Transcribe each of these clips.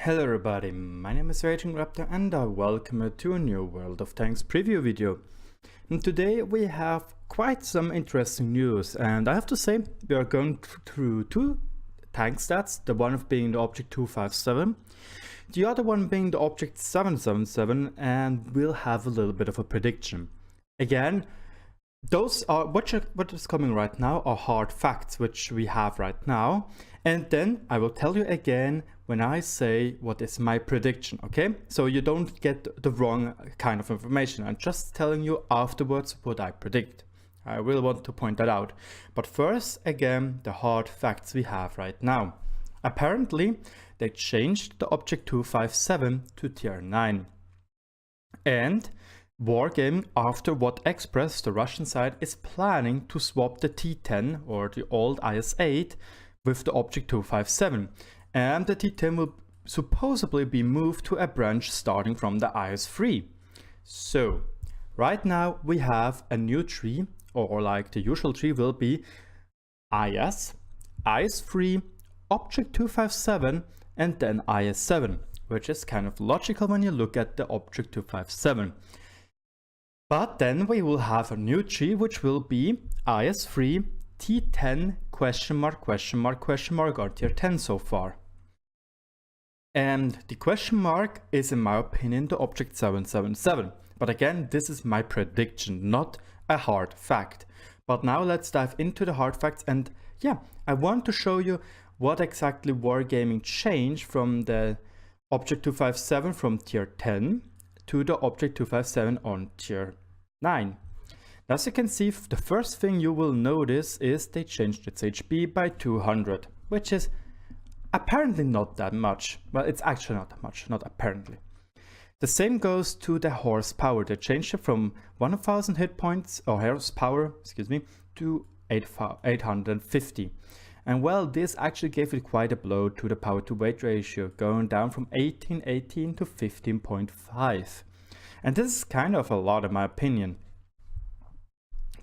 Hello everybody, my name is RagingRaptor and I welcome you to a new World of Tanks preview video. And today we have quite some interesting news, and I have to say we are going through two tank stats, the one being the Object 257, the other one being the Object 777, and we'll have a little bit of a prediction. Again, those are what is coming right now are hard facts which we have right now, and then I will tell you again when I say what is my prediction, okay? So you don't get the wrong kind of information. I'm just telling you afterwards what I predict. I really want to point that out. But first, again, the hard facts we have right now. Apparently, they changed the Object 257 to Tier 9. And Wargaming, after what Express, the Russian side, is planning to swap the T-10 or the old IS-8 with the Object 257. And the T-10 will supposedly be moved to a branch starting from the IS-3. So right now we have a new tree, or like the usual tree will be IS, IS-3, Object 257 and then IS-7, which is kind of logical when you look at the Object 257. But then we will have a new tree which will be IS-3, T-10, question mark, or Tier 10 so far. And the question mark is, in my opinion, the Object 777. But again, this is my prediction, not a hard fact. But now let's dive into the hard facts, and yeah, I want to show you what exactly Wargaming changed from the Object 257 from Tier 10 to the Object 257 on Tier 9. As you can see, the first thing you will notice is they changed its HP by 200, which is apparently not that much. Well, it's actually not that much, not apparently. The same goes to the horsepower. They changed it from 1000 hit points, or horsepower, excuse me, to 850. And well, this actually gave it quite a blow to the power to weight ratio, going down from 18.18 to 15.5. And this is kind of a lot in my opinion.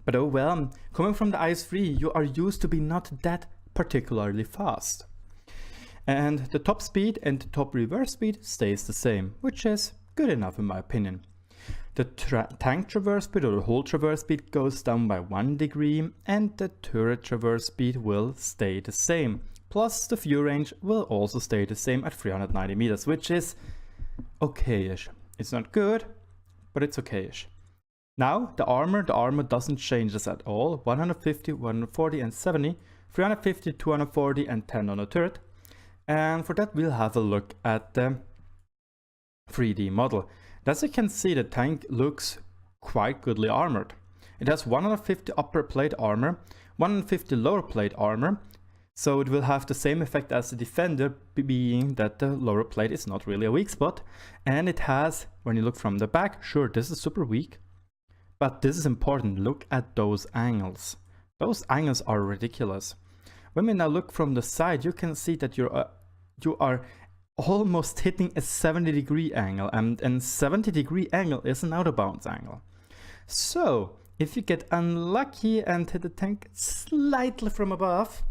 But oh well, coming from the IS-3, you are used to be not that particularly fast. And the top speed and the top reverse speed stays the same, which is good enough in my opinion. The tank traverse speed or the whole traverse speed goes down by 1 degree, and the turret traverse speed will stay the same. Plus the view range will also stay the same at 390 meters, which is okay-ish. It's not good, but it's okay-ish. Now the armor doesn't change this at all. 150, 140 and 70, 350, 240 and 10 on the turret. And for that we'll have a look at the 3D model. As you can see, the tank looks quite goodly armored. It has 150 upper plate armor, 150 lower plate armor, so it will have the same effect as the Defender, being that the lower plate is not really a weak spot. And it has, when you look from the back, sure, this is super weak, but this is important. Look at those angles. Those angles are ridiculous. When we now look from the side, you can see that you are almost hitting a 70-degree angle, and 70-degree angle is an out of bounds angle. So if you get unlucky and hit the tank slightly from above,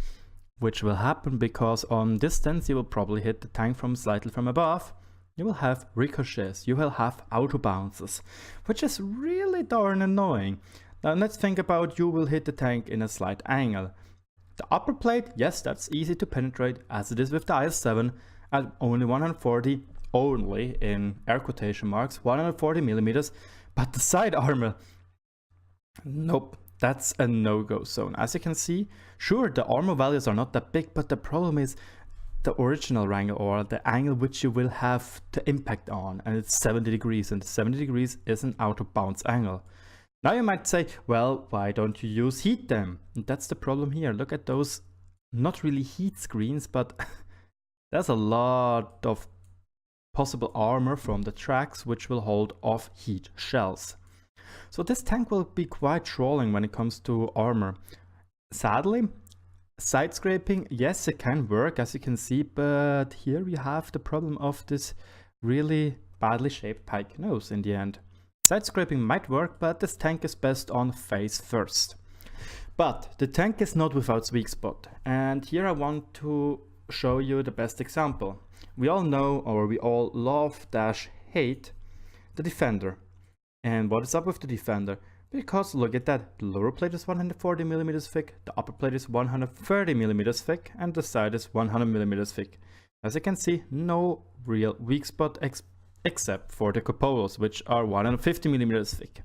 which will happen because on distance you will probably hit the tank from slightly from above, you will have ricochets, you will have out of bounces, which is really darn annoying. Now let's think about you will hit the tank in a slight angle. The upper plate, yes, that's easy to penetrate as it is with the IS-7 at only 140, only in air quotation marks, 140 millimeters, but the side armor, nope, that's a no-go zone. As you can see, sure, the armor values are not that big, but the problem is the original angle, or the angle which you will have to impact on, and it's 70 degrees, and 70 degrees is an out of bounds angle. Now you might say, well, why don't you use heat then? And that's the problem here. Look at those, not really heat screens, but there's a lot of possible armor from the tracks which will hold off heat shells. So this tank will be quite trolling when it comes to armor. Sadly, side scraping, yes, it can work as you can see, but here we have the problem of this really badly shaped pike nose in the end. Side scraping might work, but this tank is best on face first. But the tank is not without weak spot, and here I want to show you the best example. We all know, or we all love - hate the Defender. And what is up with the Defender? Because look at that, the lower plate is 140 millimeters thick, the upper plate is 130 millimeters thick, and the side is 100 millimeters thick. As you can see, no real weak spot except for the cupolas, which are 150 millimeters thick.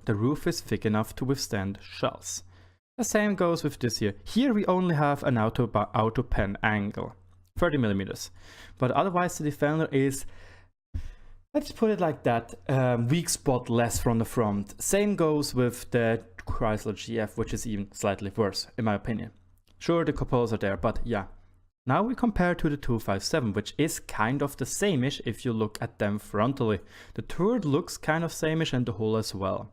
The roof is thick enough to withstand shells. The same goes with this here. Here we only have an auto pen angle, 30 millimeters. But otherwise the Defender is, let's put it like that, weak spot less from the front. Same goes with the Chrysler GF, which is even slightly worse, in my opinion. Sure, the cupolas are there, but yeah. Now we compare to the 257, which is kind of the same-ish if you look at them frontally. The turret looks kind of same-ish and the hull as well.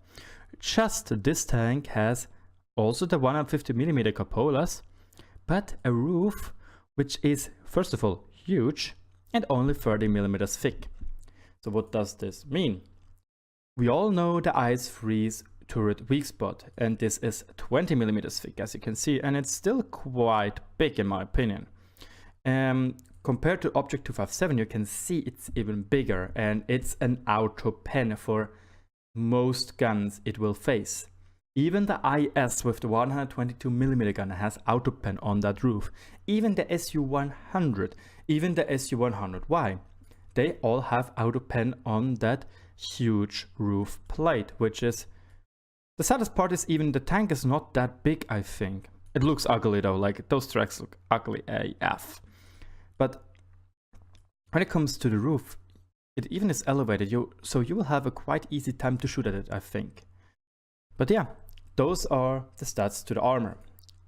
Just this tank has also the 150mm cupolas, but a roof which is, first of all, huge and only 30mm thick. So what does this mean? We all know the ice freeze turret weak spot, and this is 20mm thick, as you can see, and it's still quite big in my opinion. Compared to Object 257, you can see it's even bigger, and it's an auto pen for most guns it will face. Even the IS with the 122mm gun has auto pen on that roof. Even the SU-100, even the SU-100. Why? They all have auto pen on that huge roof plate, which is the saddest part. Is even the tank is not that big, I think. It looks ugly though, like those tracks look ugly AF. But when it comes to the roof, it even is elevated, so you will have a quite easy time to shoot at it, I think. But yeah, those are the stats to the armor.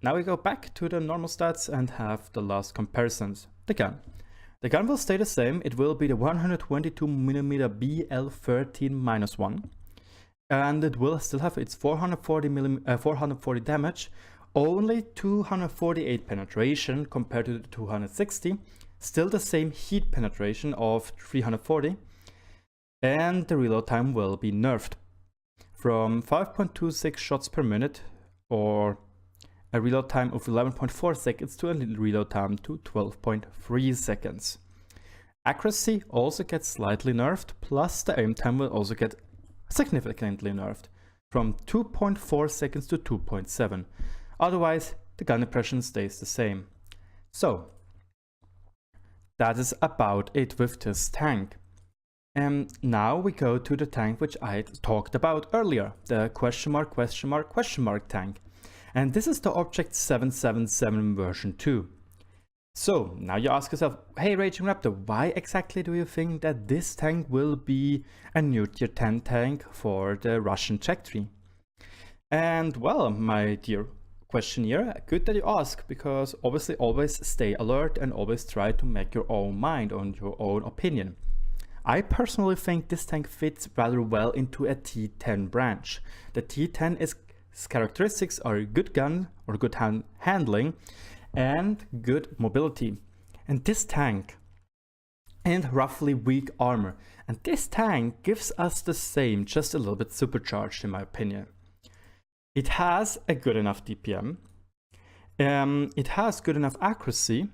Now we go back to the normal stats and have the last comparisons. The gun. The gun will stay the same. It will be the 122mm BL13-1, and it will still have its 440 damage, only 248 penetration compared to the 260. Still the same heat penetration of 340, and the reload time will be nerfed from 5.26 shots per minute, or a reload time of 11.4 seconds, to a reload time to 12.3 seconds. Accuracy also gets slightly nerfed, plus the aim time will also get significantly nerfed from 2.4 seconds to 2.7. Otherwise, the gun impression stays the same. So that is about it with this tank. And now we go to the tank which I talked about earlier, the question mark tank. And this is the Object 777 version 2. So now you ask yourself, hey RagingRaptor, why exactly do you think that this tank will be a new tier 10 tank for the Russian check tree? And well, my dear questionnaire, good that you ask, because obviously always stay alert and always try to make your own mind on your own opinion. I personally think this tank fits rather well into a T-10 branch. The T-10 its characteristics are good gun or good handling and good mobility. And this tank and roughly weak armor. And this tank gives us the same, just a little bit supercharged in my opinion. It has a good enough DPM, it has good enough accuracy,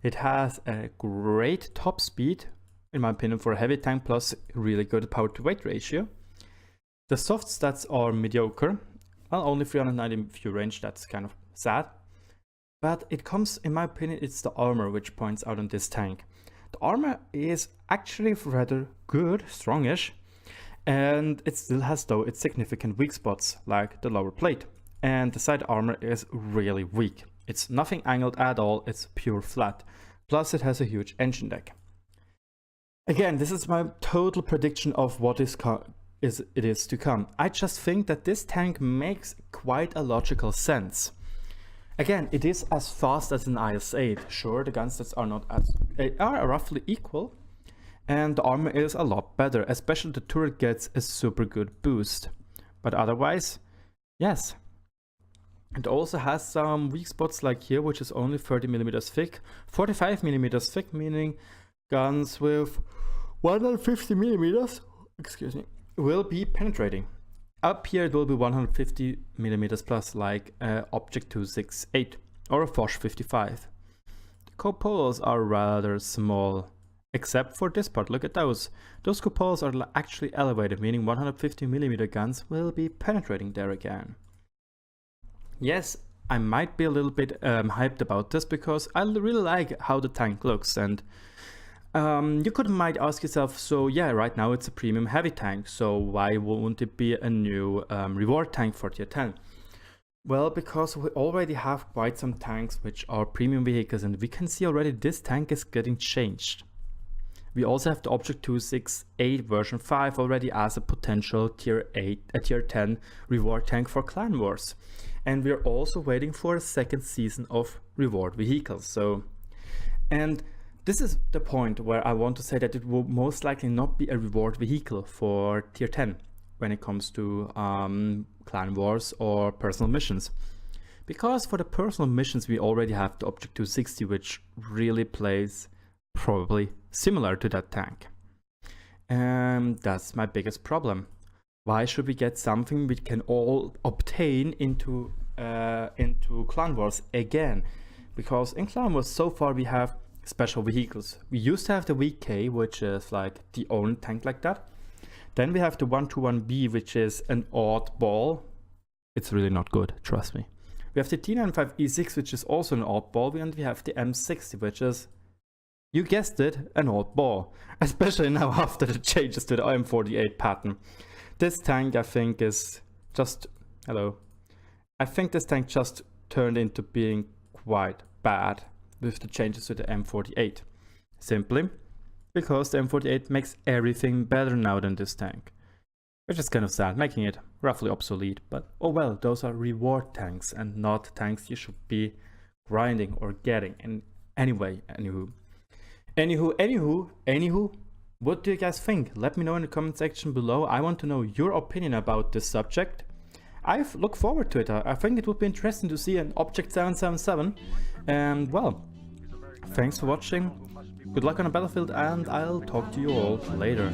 it has a great top speed, in my opinion, for a heavy tank, plus really good power to weight ratio. The soft stats are mediocre, well, only 390 fuel range, that's kind of sad. But it comes, in my opinion, it's the armor which points out on this tank. The armor is actually rather good, strongish. And it still has though its significant weak spots, like the lower plate, and the side armor is really weak. It's nothing angled at all, it's pure flat, plus it has a huge engine deck. Again, this is my total prediction of what is to come. I just think that this tank makes quite a logical sense. Again, it is as fast as an IS-8. Sure, the gun stats are not as, are roughly equal. And the armor is a lot better, especially the turret gets a super good boost. But otherwise, yes. It also has some weak spots like here, which is only 30mm thick, 45mm thick, meaning guns with 150mm, excuse me, will be penetrating. Up here it will be 150mm plus, like Object 268 or a Foch 55. cupolas are rather small. Except for this part, look at those. Those cupolas are actually elevated, meaning 150mm guns will be penetrating there again. Yes, I might be a little bit hyped about this because I really like how the tank looks, and you might ask yourself, so yeah, right now it's a premium heavy tank, so why won't it be a new reward tank for tier 10? Well, because we already have quite some tanks which are premium vehicles, and we can see already this tank is getting changed. We also have the Object 268 version 5 already as a potential tier 10 reward tank for Clan Wars. And we're also waiting for a second season of reward vehicles. And this is the point where I want to say that it will most likely not be a reward vehicle for tier 10 when it comes to Clan Wars or personal missions. Because for the personal missions we already have the Object 260, which really plays probably similar to that tank. And that's my biggest problem. Why should we get something we can all obtain into Clan Wars again? Because in Clan Wars so far we have special vehicles. We used to have the VK, which is like the only tank like that. Then we have the 121B, which is an oddball. It's really not good, trust me. We have the T95E6, which is also an oddball, and we have the M60, which is, you guessed it, an oddball. Especially now after the changes to the M48 pattern. This tank, I think, is just... Hello. I think this tank just turned into being quite bad with the changes to the M48. Simply because the M48 makes everything better now than this tank. Which is kind of sad, making it roughly obsolete. But oh well, those are reward tanks and not tanks you should be grinding or getting. And anyway, Anywho, what do you guys think? Let me know in the comment section below. I want to know your opinion about this subject. I look forward to it. I think it would be interesting to see an Object 777. And well, thanks for watching. Good luck on the battlefield, and I'll talk to you all later.